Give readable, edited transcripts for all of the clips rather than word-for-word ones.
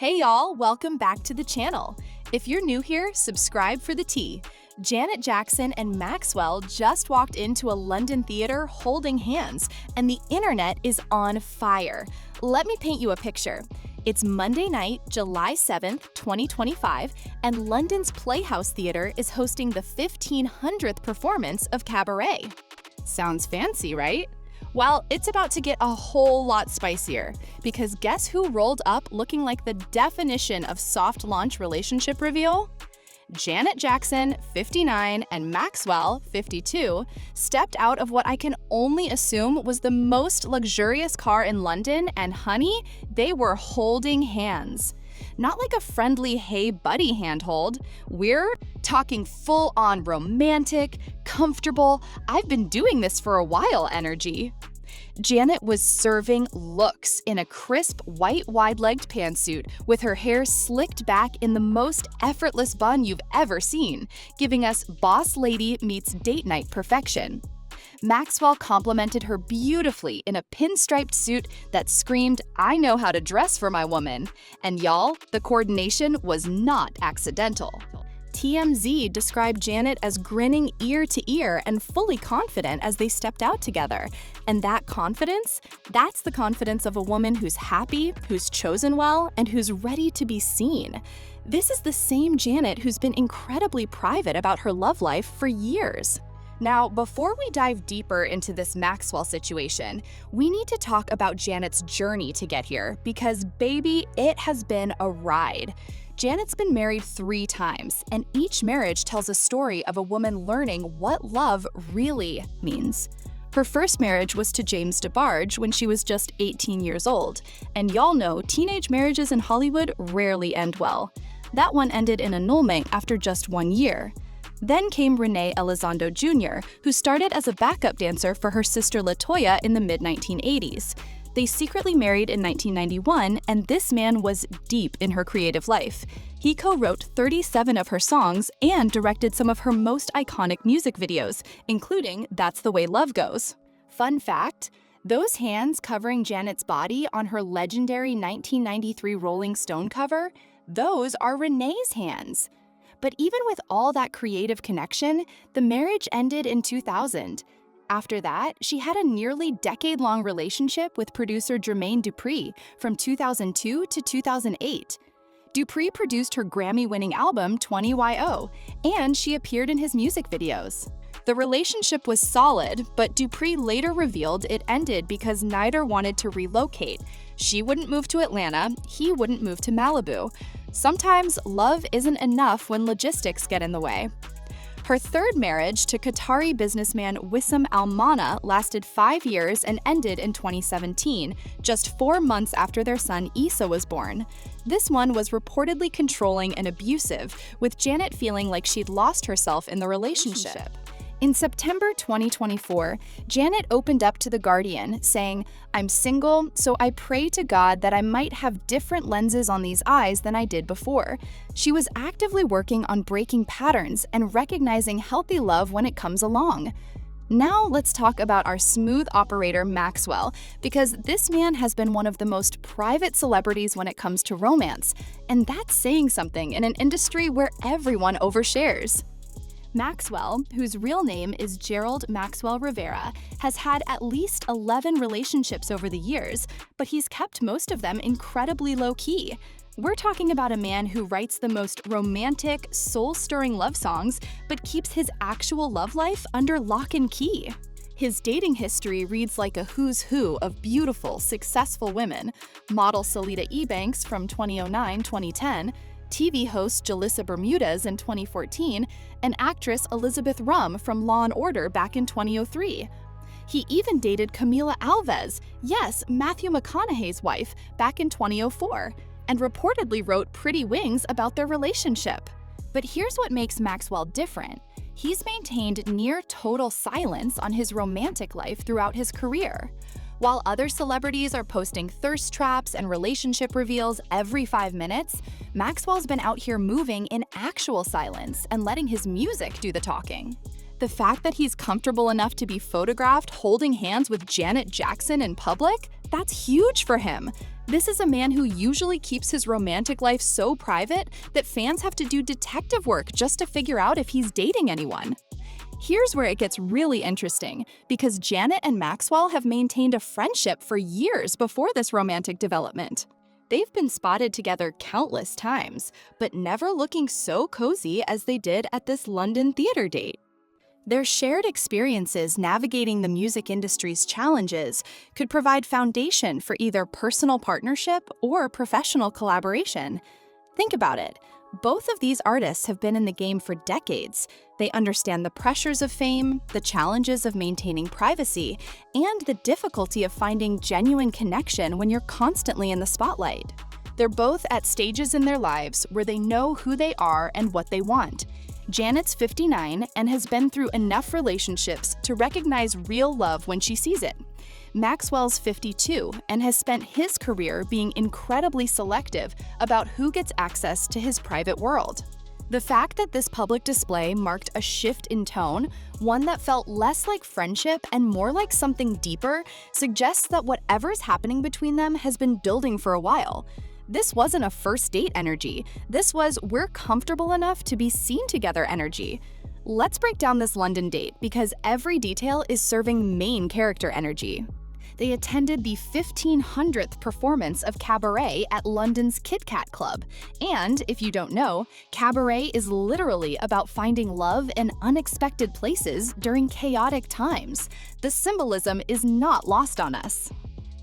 Hey y'all, welcome back to the channel. If you're new here, subscribe for the tea. Janet Jackson and Maxwell just walked into a London theater holding hands, and the internet is on fire. Let me paint you a picture. It's Monday night, July 7th, 2025, and London's Playhouse Theatre is hosting the 1500th performance of Cabaret. Sounds fancy, right? Well, it's about to get a whole lot spicier, because guess who rolled up looking like the definition of soft launch relationship reveal? Janet Jackson, 59, and Maxwell, 52, stepped out of what I can only assume was the most luxurious car in London, and honey, they were holding hands. Not like a friendly hey buddy handhold. We're talking full-on romantic, comfortable, I've been doing this for a while energy. Janet was serving looks in a crisp white wide-legged pantsuit with her hair slicked back in the most effortless bun you've ever seen, giving us boss lady meets date night perfection. Maxwell complimented her beautifully in a pinstriped suit that screamed, "I know how to dress for my woman." And y'all, the coordination was not accidental. TMZ described Janet as grinning ear to ear and fully confident as they stepped out together. And that confidence? That's the confidence of a woman who's happy, who's chosen well, and who's ready to be seen. This is the same Janet who's been incredibly private about her love life for years. Now, before we dive deeper into this Maxwell situation, we need to talk about Janet's journey to get here, because baby, it has been a ride. Janet's been married 3 times, and each marriage tells a story of a woman learning what love really means. Her first marriage was to James DeBarge when she was just 18 years old, and y'all know teenage marriages in Hollywood rarely end well. That one ended in annulment after just 1 year. Then came Renee Elizondo Jr., who started as a backup dancer for her sister LaToya in the mid-1980s. They secretly married in 1991, and this man was deep in her creative life. He co-wrote 37 of her songs and directed some of her most iconic music videos, including That's the Way Love Goes. Fun fact, those hands covering Janet's body on her legendary 1993 Rolling Stone cover, those are Renee's hands. But even with all that creative connection, the marriage ended in 2000. After that, she had a nearly decade-long relationship with producer Jermaine Dupri from 2002 to 2008. Dupri produced her Grammy-winning album 20YO, and she appeared in his music videos. The relationship was solid, but Dupri later revealed it ended because neither wanted to relocate. She wouldn't move to Atlanta, he wouldn't move to Malibu. Sometimes love isn't enough when logistics get in the way. Her third marriage to Qatari businessman Wissam Al-Mana lasted 5 years and ended in 2017, just 4 months after their son Issa was born. This one was reportedly controlling and abusive, with Janet feeling like she'd lost herself in the relationship. In September 2024, Janet opened up to The Guardian, saying, "I'm single, so I pray to God that I might have different lenses on these eyes than I did before." She was actively working on breaking patterns and recognizing healthy love when it comes along. Now let's talk about our smooth operator Maxwell, because this man has been one of the most private celebrities when it comes to romance, and that's saying something in an industry where everyone overshares. Maxwell, whose real name is Gerald Maxwell Rivera, has had at least 11 relationships over the years, but he's kept most of them incredibly low-key. We're talking about a man who writes the most romantic, soul-stirring love songs, but keeps his actual love life under lock and key. His dating history reads like a who's who of beautiful, successful women: model Salida Ebanks from 2009-2010, TV host Jalissa Bermudez in 2014, and actress Elizabeth Rum from Law & Order back in 2003. He even dated Camila Alves, yes, Matthew McConaughey's wife, back in 2004, and reportedly wrote Pretty Wings about their relationship. But here's what makes Maxwell different. He's maintained near total silence on his romantic life throughout his career. While other celebrities are posting thirst traps and relationship reveals every 5 minutes, Maxwell's been out here moving in actual silence and letting his music do the talking. The fact that he's comfortable enough to be photographed holding hands with Janet Jackson in public, that's huge for him. This is a man who usually keeps his romantic life so private that fans have to do detective work just to figure out if he's dating anyone. Here's where it gets really interesting, because Janet and Maxwell have maintained a friendship for years before this romantic development. They've been spotted together countless times, but never looking so cozy as they did at this London theater date. Their shared experiences navigating the music industry's challenges could provide foundation for either personal partnership or professional collaboration. Think about it. Both of these artists have been in the game for decades. They understand the pressures of fame, the challenges of maintaining privacy, and the difficulty of finding genuine connection when you're constantly in the spotlight. They're both at stages in their lives where they know who they are and what they want. Janet's 59 and has been through enough relationships to recognize real love when she sees it. Maxwell's 52 and has spent his career being incredibly selective about who gets access to his private world. The fact that this public display marked a shift in tone, one that felt less like friendship and more like something deeper, suggests that whatever's happening between them has been building for a while. This wasn't a first date energy. This was we're comfortable enough to be seen together energy. Let's break down this London date because every detail is serving main character energy. They attended the 1500th performance of Cabaret at London's Kit Kat Club. And, if you don't know, Cabaret is literally about finding love in unexpected places during chaotic times. The symbolism is not lost on us.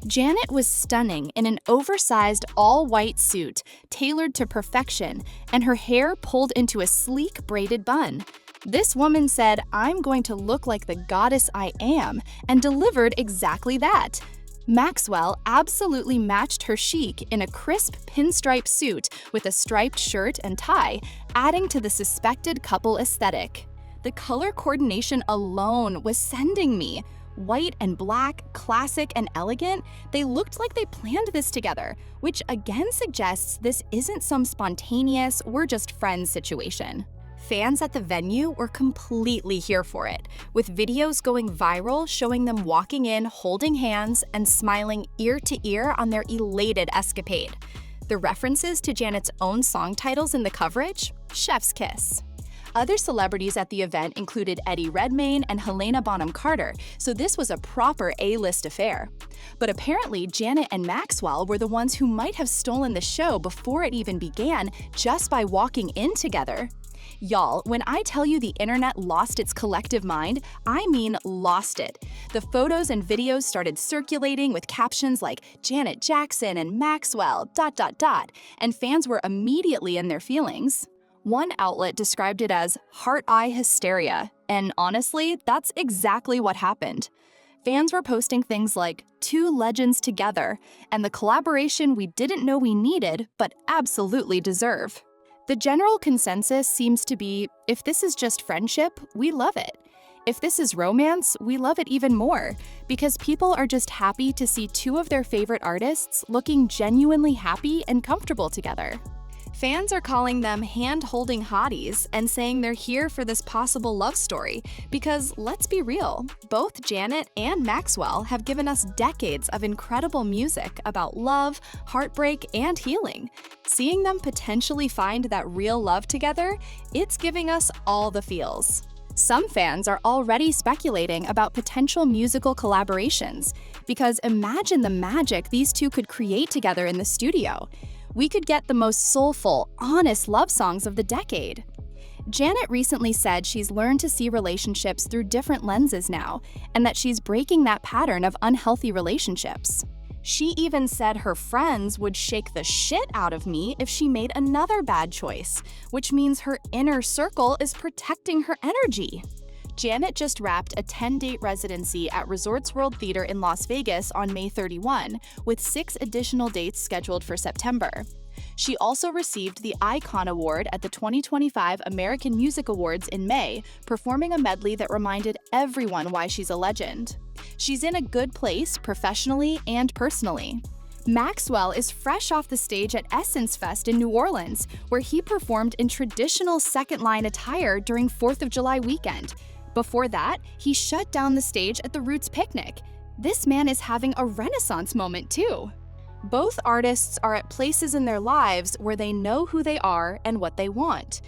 Janet was stunning in an oversized all-white suit, tailored to perfection, and her hair pulled into a sleek braided bun. This woman said, "I'm going to look like the goddess I am," and delivered exactly that. Maxwell absolutely matched her chic in a crisp pinstripe suit with a striped shirt and tie, adding to the suspected couple aesthetic. The color coordination alone was sending me. White and black, classic and elegant, they looked like they planned this together, which again suggests this isn't some spontaneous, we're just friends situation. Fans at the venue were completely here for it, with videos going viral showing them walking in, holding hands, and smiling ear to ear on their elated escapade. The references to Janet's own song titles in the coverage? Chef's kiss. Other celebrities at the event included Eddie Redmayne and Helena Bonham Carter, so this was a proper A-list affair. But apparently, Janet and Maxwell were the ones who might have stolen the show before it even began just by walking in together. Y'all, when I tell you the internet lost its collective mind, I mean lost it. The photos and videos started circulating with captions like Janet Jackson and Maxwell, ... and fans were immediately in their feelings. One outlet described it as heart-eye hysteria, and honestly, that's exactly what happened. Fans were posting things like, "Two legends together," and the collaboration we didn't know we needed, but absolutely deserve. The general consensus seems to be, if this is just friendship, we love it. If this is romance, we love it even more, because people are just happy to see two of their favorite artists looking genuinely happy and comfortable together. Fans are calling them hand-holding hotties and saying they're here for this possible love story because, let's be real, both Janet and Maxwell have given us decades of incredible music about love, heartbreak, and healing. Seeing them potentially find that real love together, it's giving us all the feels. Some fans are already speculating about potential musical collaborations because imagine the magic these two could create together in the studio. We could get the most soulful, honest love songs of the decade. Janet recently said she's learned to see relationships through different lenses now, and that she's breaking that pattern of unhealthy relationships. She even said her friends would shake the shit out of me if she made another bad choice, which means her inner circle is protecting her energy. Janet just wrapped a 10-date residency at Resorts World Theater in Las Vegas on May 31, with 6 additional dates scheduled for September. She also received the Icon Award at the 2025 American Music Awards in May, performing a medley that reminded everyone why she's a legend. She's in a good place professionally and personally. Maxwell is fresh off the stage at Essence Fest in New Orleans, where he performed in traditional second-line attire during 4th of July weekend. Before that, he shut down the stage at the Roots Picnic. This man is having a renaissance moment too. Both artists are at places in their lives where they know who they are and what they want.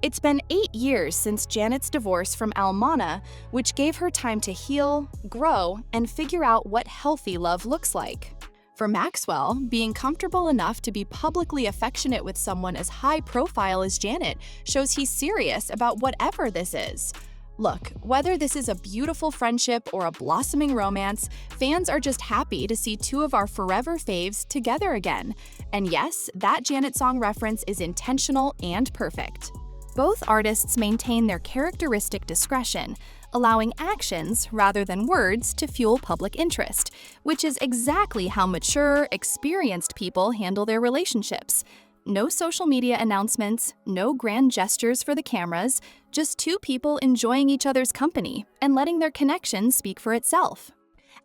It's been 8 years since Janet's divorce from Almana, which gave her time to heal, grow, and figure out what healthy love looks like. For Maxwell, being comfortable enough to be publicly affectionate with someone as high profile as Janet shows he's serious about whatever this is. Look, whether this is a beautiful friendship or a blossoming romance, fans are just happy to see two of our forever faves together again. And yes, that Janet song reference is intentional and perfect. Both artists maintain their characteristic discretion, allowing actions rather than words to fuel public interest, which is exactly how mature, experienced people handle their relationships. No social media announcements, no grand gestures for the cameras, just two people enjoying each other's company and letting their connection speak for itself.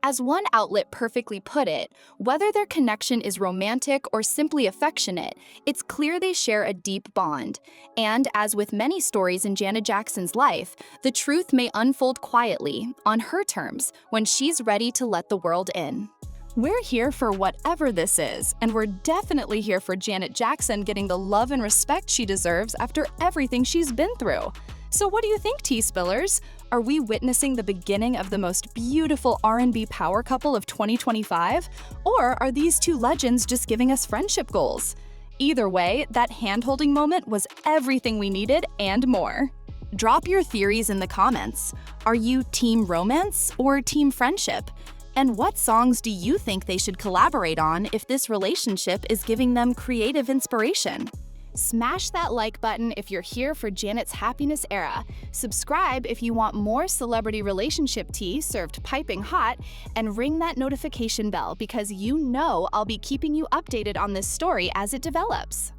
As one outlet perfectly put it, whether their connection is romantic or simply affectionate, it's clear they share a deep bond. And as with many stories in Janet Jackson's life, the truth may unfold quietly, on her terms, when she's ready to let the world in. We're here for whatever this is, and we're definitely here for Janet Jackson getting the love and respect she deserves after everything she's been through. So what do you think, tea spillers? Are we witnessing the beginning of the most beautiful R&B power couple of 2025? Or are these two legends just giving us friendship goals? Either way, that hand-holding moment was everything we needed and more. Drop your theories in the comments. Are you team romance or team friendship? And what songs do you think they should collaborate on if this relationship is giving them creative inspiration? Smash that like button if you're here for Janet's happiness era. Subscribe if you want more celebrity relationship tea served piping hot, and ring that notification bell because you know I'll be keeping you updated on this story as it develops.